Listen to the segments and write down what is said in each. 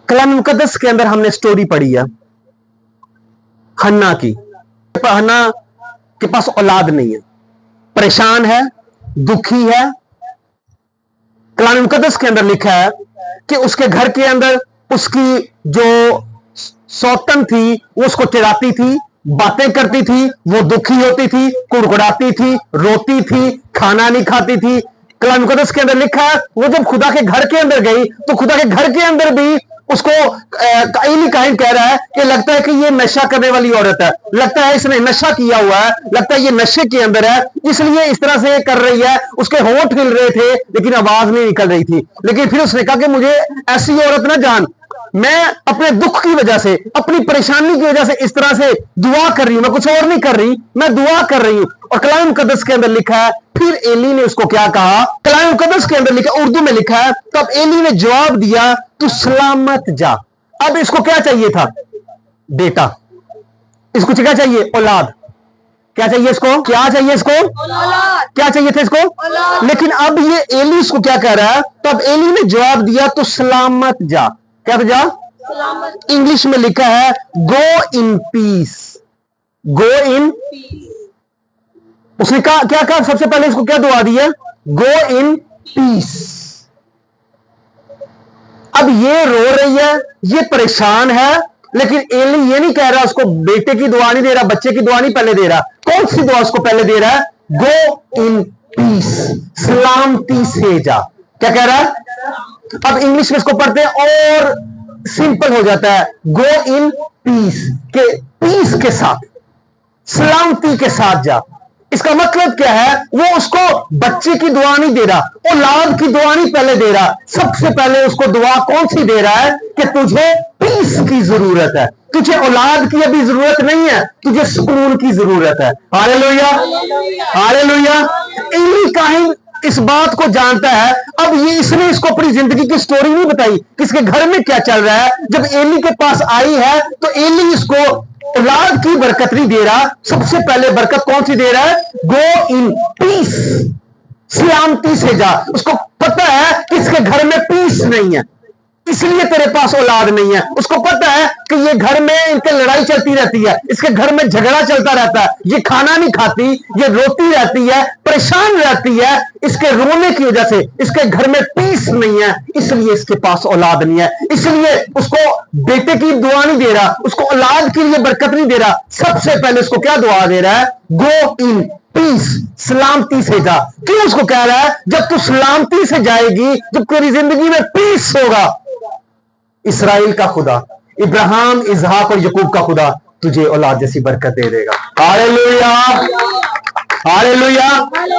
कलाम मुकद्दस के अंदर हमने स्टोरी पढ़ी है हन्ना की। हन्ना के पास औलाद नहीं है, परेशान है, दुखी है। कलाम मुकद्दस के अंदर लिखा है कि उसके घर के अंदर उसकी जो सौतन थी वो उसको चिढ़ाती थी, बातें करती थी, वो दुखी होती थी, कुड़कुड़ाती थी, रोती थी, खाना नहीं खाती थी। कलाम मुकद्दस के अंदर लिखा है वो जब खुदा के घर के अंदर गई तो खुदा के घर के अंदर भी उसको एली काहिन कह रहा है कि लगता है कि ये नशा करने वाली औरत है, लगता है इसने नशा किया हुआ है, लगता है ये नशे के अंदर है, इसलिए इस तरह से कर रही है। उसके होंठ हिल रहे थे लेकिन आवाज नहीं निकल रही थी। लेकिन फिर उसने कहा कि मुझे ऐसी औरत ना जान, मैं अपने दुख की वजह से, अपनी परेशानी की वजह से इस तरह से दुआ कर रही हूं, मैं कुछ और नहीं कर रही, मैं दुआ कर रही हूं। और कलाम मुकद्दस के अंदर लिखा है फिर एली ने उसको क्या कहा, कलाम मुकद्दस के अंदर लिखा, उर्दू में लिखा है, तब एली ने जवाब दिया तू सलामत जा। अब इसको क्या चाहिए था? बेटा। इसको क्या चाहिए? औलाद। क्या चाहिए इसको? क्या चाहिए इसको? औलाद। क्या चाहिए था इसको? औलाद। लेकिन अब ये एली इसको क्या कह रहा है? तब एली ने जवाब दिया तू सलामत जा। क्या जा? सलामत। इंग्लिश में लिखा है गो in peace. Go in peace. उसने कहा क्या कहा? सबसे पहले इसको क्या दुआ दी है? गो इन पीस। अब ये रो रही है, ये परेशान है, लेकिन एली ये नहीं कह रहा उसको बेटे की दुआ नहीं दे रहा, बच्चे की दुआ नहीं पहले दे रहा। कौन सी दुआ उसको पहले दे रहा है? गो इन पीस, सलामती से जा। क्या कह रहा है? अब इंग्लिश में इसको पढ़ते हैं और सिंपल हो जाता है, गो इन पीस, के पीस के साथ, सलामती के साथ जा। इसका मतलब क्या है? वो उसको बच्चे की दुआ नहीं दे रहा, औलाद की दुआ नहीं पहले दे रहा, सबसे पहले उसको दुआ कौन सी दे रहा है कि तुझे पीस की जरूरत है, तुझे औलाद की अभी जरूरत नहीं है, तुझे सुकून की जरूरत है। Hallelujah, hallelujah. एली काहिन इस बात को जानता है। अब ये इसने इसको अपनी जिंदगी की स्टोरी नहीं बताई, किसके घर में क्या चल रहा है। जब एली के पास आई है तो एली इसको औलाद की बरकत नहीं दे रहा, सबसे पहले बरकत कौन सी दे रहा है? गो इन पीस, सलामती से जा। उसको पता है कि इसके घर में पीस नहीं है, इसलिए तेरे पास औलाद नहीं है। उसको पता है कि ये घर में इनके लड़ाई चलती रहती है, इसके घर में झगड़ा चलता रहता है, ये खाना नहीं खाती, ये रोती रहती है, परेशान रहती है, इसके रोने की वजह से इसके घर में पीस नहीं है, इसलिए इसके पास औलाद नहीं है। इसलिए उसको बेटे की दुआ नहीं दे रहा, उसको औलाद के लिए बरकत नहीं दे रहा, सबसे पहले उसको क्या दुआ दे रहा है? गो इन पीस, सलामती से जा। क्यों उसको कह रहा है? जब तू सलामती से जाएगी, जब तेरी जिंदगी में पीस होगा, इस्राएल का खुदा, इब्राहिम, इसहाक और यकूब का खुदा तुझे औलाद जैसी बरकत दे देगा। Hallelujah, hallelujah.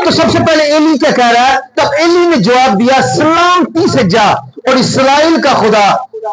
तो सबसे पहले एली क्या कह रहा है? तब एली ने जवाब दिया सलामती से जा और इस्राएल का खुदा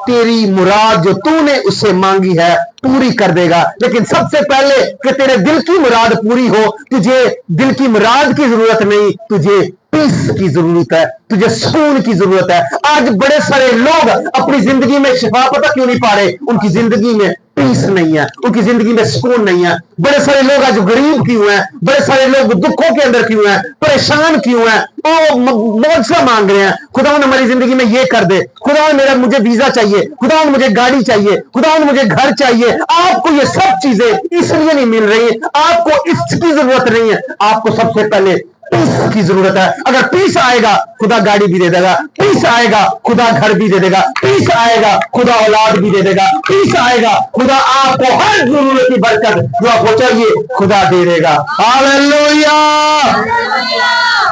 तेरी मुराद जो तूने उससे मांगी है पूरी कर देगा। लेकिन सबसे पहले कि तेरे दिल की मुराद पूरी हो, तुझे दिल की मुराद की जरूरत नहीं, तुझे पीस की जरूरत है, तुझे सुकून की जरूरत है। आज बड़े सारे लोग अपनी जिंदगी में शिफा पता क्यों नहीं पा रहे? उनकी जिंदगी में पीस नहीं है, उनकी जिंदगी में सुकून नहीं है। बड़े सारे लोग आज गरीब क्यों हैं? बड़े सारे लोग दुखों के अंदर क्यों हैं? परेशान क्यों हैं? वो मुआवजा मांग रहे हैं, खुदा हमारी जिंदगी में ये कर दे, खुदा मेरा मुझे वीजा चाहिए, खुदा मुझे गाड़ी चाहिए, खुदा मुझे घर चाहिए। आपको ये सब चीजें इसलिए नहीं मिल रही, आपको इसकी जरूरत नहीं है, आपको सबसे पहले पीस की जरूरत है। अगर पीस आएगा खुदा गाड़ी भी दे देगा, पीस आएगा खुदा घर भी दे देगा, पीस आएगा खुदा औलाद भी दे देगा, पीस आएगा खुदा आपको हर जरूरत की बरकत जो आपको चाहिए खुदा दे देगा। Hallelujah,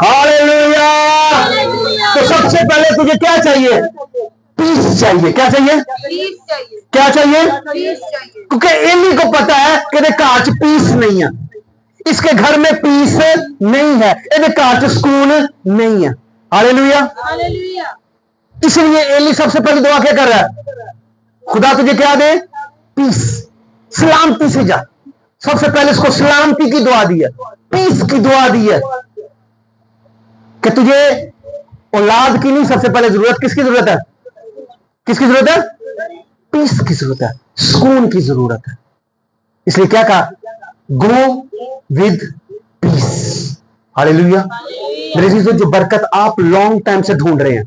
hallelujah. तो सबसे पहले तुझे क्या चाहिए? पीस चाहिए। क्या चाहिए? क्या चाहिए? क्योंकि एली को पता है कि कांच पीस नहीं है, इसके घर में पीस नहीं है, इसके कांच सुकून नहीं है। Hallelujah, hallelujah. इसलिए एली सबसे पहले दुआ क्या कर रहा है? खुदा तुझे क्या दे? पीस, सलामती से जा। सबसे पहले इसको सलामती की दुआ दी है, पीस की दुआ दी है कि तुझे औलाद की नहीं, सबसे पहले जरूरत किसकी जरूरत है? किसकी जरूरत है? पीस की जरूरत है, सुकून की जरूरत है। इसलिए क्या कहा? Go with piece. हालेलुया। मेरे जो बरकत आप लॉन्ग टाइम से ढूंढ रहे हैं,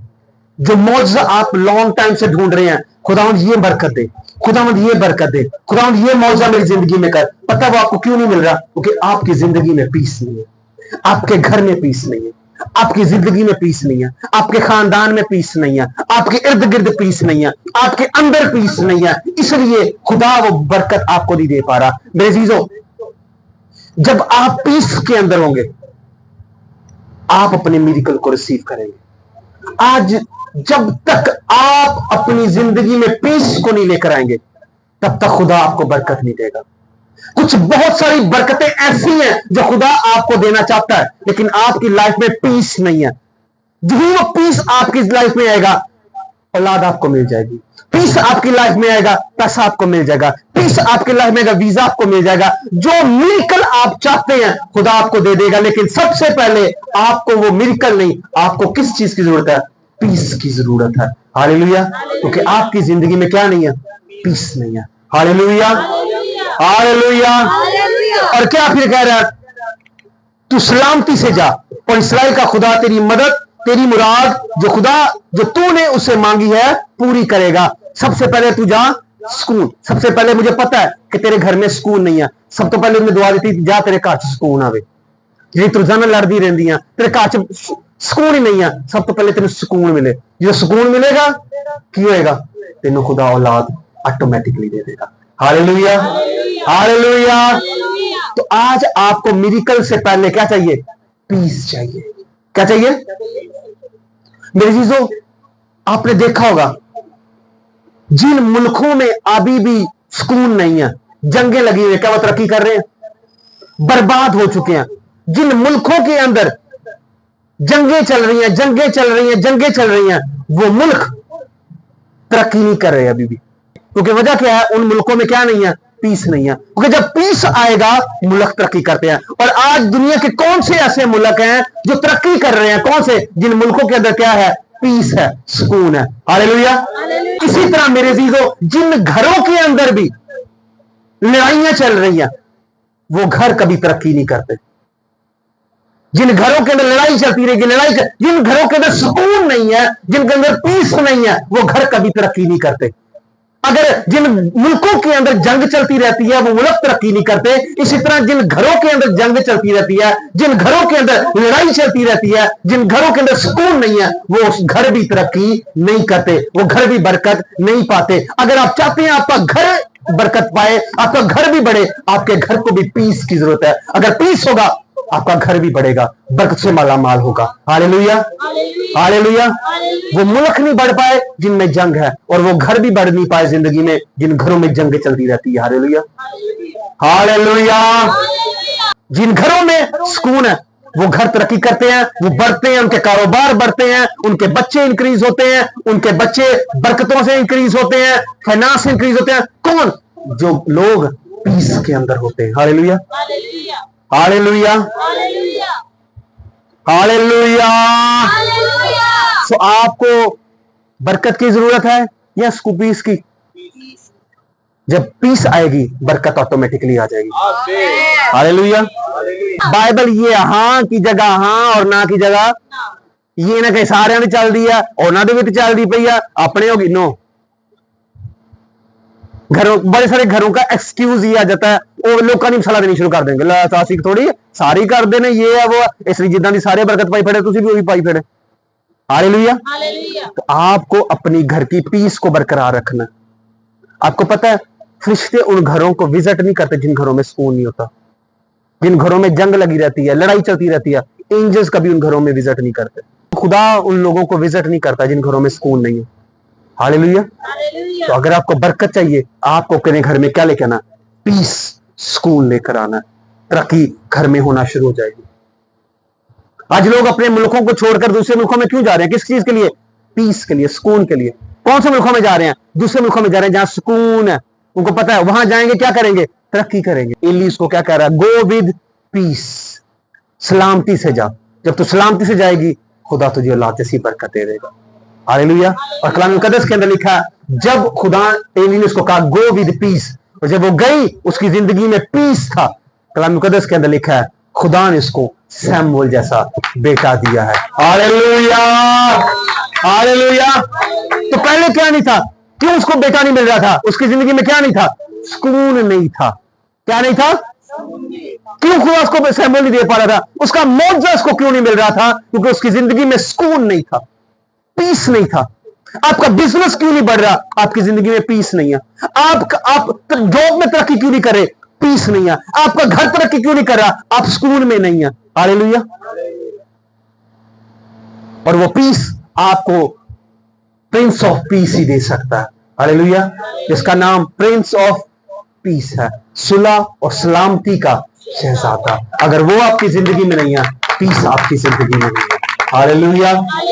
जो मौजज़ा आप लॉन्ग टाइम से ढूंढ रहे हैं, खुदावंद ये बरकत दे, खुदावंद ये बरकत दे, खुदावंद ये मौजा मेरी जिंदगी में कर। पता वो आपको क्यों नहीं मिल रहा? क्योंकि आपकी जिंदगी में पीस नहीं है, आपके घर में पीस नहीं है, आपकी जिंदगी में पीस नहीं है, आपके खानदान में पीस नहीं है, आपके इर्द गिर्द पीस नहीं है, आपके अंदर पीस नहीं है। इसलिए खुदा वो बरकत आपको नहीं दे पा रहा। मेरे अजीजों, जब आप पीस के अंदर होंगे, आप अपने मिरेकल को रिसीव करेंगे। आज जब तक आप अपनी जिंदगी में पीस को नहीं लेकर आएंगे, तब तक खुदा आपको बरकत नहीं देगा। कुछ बहुत सारी बरकतें ऐसी हैं जो खुदा आपको देना चाहता है, लेकिन आपकी लाइफ में पीस नहीं है। जो ही वो पीस आपकी लाइफ में आएगा, औलाद आपको मिल जाएगी। पीस आपकी लाइफ में आएगा, पैसा आपको मिल जाएगा। पीस आपकी लाइफ में आएगा, वीजा आपको मिल जाएगा। जो मिरेकल आप चाहते हैं खुदा आपको दे देगा। लेकिन सबसे पहले आपको वो मिरेकल नहीं, आपको किस चीज की जरूरत है? पीस की जरूरत है। हालेलुया। क्योंकि आपकी जिंदगी में क्या नहीं है? पीस नहीं है। Hallelujah, hallelujah. और क्या फिर कह रहा है? तू सलामती से जा और इस्राएल का खुदा तेरी मदद, तेरी मुराद जो तूने उससे मांगी है पूरी करेगा। सबसे पहले तू जा सुकून। सबसे पहले मुझे पता है कि तेरे घर में सुकून नहीं है। सब तो पहले मैं दुआ देती, जा तेरे घर सुकून आवे। जी तू जन लड़दी रहती है, तेरे घर सुकून ही नहीं है। सब तो पहले तेन सुकून मिले। जो सुकून मिलेगा की होएगा? तेन खुदा औलाद ऑटोमेटिकली दे देगा। Hallelujah, hallelujah. तो आज आपको मिरेकल से पहले क्या चाहिए? पीस चाहिए। क्या चाहिए? मेरे चीजों, आपने देखा होगा जिन मुल्कों में अभी भी सुकून नहीं है, जंगें लगी हुई, क्या वो तरक्की कर रहे हैं? बर्बाद हो चुके हैं। जिन मुल्कों के अंदर जंगें चल रही हैं, जंगें चल रही हैं, जंगें चल रही हैं, वो मुल्क तरक्की नहीं कर रहे अभी भी। क्योंकि वजह क्या है? उन मुल्कों में क्या नहीं है? पीस नहीं है। क्योंकि जब पीस आएगा मुल्क तरक्की करते हैं। और आज दुनिया के कौन से ऐसे मुल्क हैं जो तरक्की कर रहे हैं? कौन से? जिन मुल्कों के अंदर क्या है? पीस है, सुकून है। हालेलुया। इसी तरह मेरे अजीजों, जिन घरों के अंदर भी लड़ाइयां चल रही हैं, वो घर कभी तरक्की नहीं करते। जिन घरों के अंदर लड़ाई चलती रहेगी, जिन घरों के अंदर सुकून नहीं है, जिनके अंदर पीस नहीं है, वो घर कभी तरक्की नहीं करते। अगर जिन मुल्कों के अंदर जंग चलती रहती है, वो मुल्क तरक्की नहीं करते। इसी तरह जिन घरों के अंदर जंग चलती रहती है, जिन घरों के अंदर लड़ाई चलती रहती है, जिन घरों के अंदर सुकून नहीं है, वो उस घर भी तरक्की नहीं करते, वो घर भी बरकत नहीं पाते। अगर आप चाहते हैं आपका घर बरकत पाए, आपका घर भी बढ़े, आपके घर को भी पीस की जरूरत है। अगर पीस होगा, आपका घर भी बढ़ेगा, बरकत से माला माल होगा। Hallelujah, hallelujah. वो मुल्क नहीं बढ़ पाए जिनमें जंग है, और वो घर भी बढ़ नहीं पाए जिंदगी में जिन घरों में जंग चलती रहती है। Hallelujah, hallelujah. जिन घरों में सुकून है, वो घर तरक्की करते हैं, वो बढ़ते हैं, उनके कारोबार बढ़ते हैं, उनके बच्चे इंक्रीज होते हैं, उनके बच्चे बरकतों से इंक्रीज होते हैं, फाइनेंस इंक्रीज होते हैं। कौन? जो लोग पीस के अंदर होते हैं। Hallelujah, hallelujah, hallelujah. सो आपको बरकत की जरूरत है या उसको पीस की? जब पीस आएगी, बरकत ऑटोमेटिकली आ जाएगी। हालेलुया। बाइबल ये हां की जगह हां और ना की जगह ये ना कहीं सारे ने चल दी है और ना चल दी पई है अपने होगी। नो, घरों बड़े सारे घरों का एक्सक्यूज ये आ जाता है, वो लोग नहीं सलाह देनी शुरू कर देंगे, सासी थोड़ी सारी कर देने ये है वो, इसलिए जिदा की सारे बरकत पाई फड़े तुम भी वही पाई फड़े। हालेलुया। तो आपको अपनी घर की पीस को बरकरार रखना। आपको पता है फरिश्ते उन घरों को विजिट नहीं करते जिन घरों में सुकून नहीं होता, जिन घरों में जंग लगी रहती है, लड़ाई चलती रहती है। एंजल्स कभी उन घरों में विजिट नहीं करते। खुदा उन लोगों को विजिट नहीं करता जिन घरों में सुकून नहीं है। हालेलुया। तो अगर आपको बरकत चाहिए, आपको अपने घर में क्या लेकर आना? पीस, सुकून लेकर आना। तरक्की घर में होना शुरू हो जाएगी। आज लोग अपने मुल्कों को छोड़कर दूसरे मुल्कों में क्यों जा रहे हैं? किस चीज के लिए? पीस के लिए, सुकून के लिए। कौन से मुल्कों में जा रहे हैं? दूसरे मुल्कों में जा रहे हैं जहां सुकून है। उनको पता है वहां जाएंगे क्या करेंगे? तरक्की करेंगे। एलियस को क्या कह रहा है? गो विद पीस, सलामती से जा। जब तू सलामती से जाएगी, खुदा तुझे औलाद जैसी बरकत दे देगा। हालेलुया। और कलाम मुकद्दस के अंदर लिखा है, जब खुदा एलियस को कहा गो विद पीस, और जब वो गई उसकी जिंदगी में पीस था। कलाम मुकद्दस के अंदर लिखा है खुदा ने उसको सैमुअल जैसा बेटा दिया है। Hallelujah, hallelujah. तो पहले क्या नहीं था? क्यों उसको बेटा नहीं मिल रहा था? उसकी जिंदगी में क्या नहीं था? सुकून नहीं था। क्या नहीं था? क्यों खुदा उसको सैमुअल नहीं दे पा रहा था? उसका मौजा उसको क्यों नहीं मिल रहा था? क्योंकि उसकी जिंदगी में सुकून नहीं था, पीस नहीं था। आपका बिजनेस क्यों नहीं बढ़ रहा? आपकी जिंदगी में पीस नहीं है। आप जॉब में तरक्की क्यों नहीं कर रहे? पीस नहीं है। आपका घर तरक्की क्यों नहीं कर रहा? आप सुकून में नहीं है। हालेलुया। और वो पीस आपको प्रिंस ऑफ पीस ही दे सकता है। हालेलुया। जिसका नाम प्रिंस ऑफ पीस है, सुलह और सलामती का शहजादा। अगर वो आपकी जिंदगी में नहीं है, पीस आपकी जिंदगी में नहीं है। हालेलुया।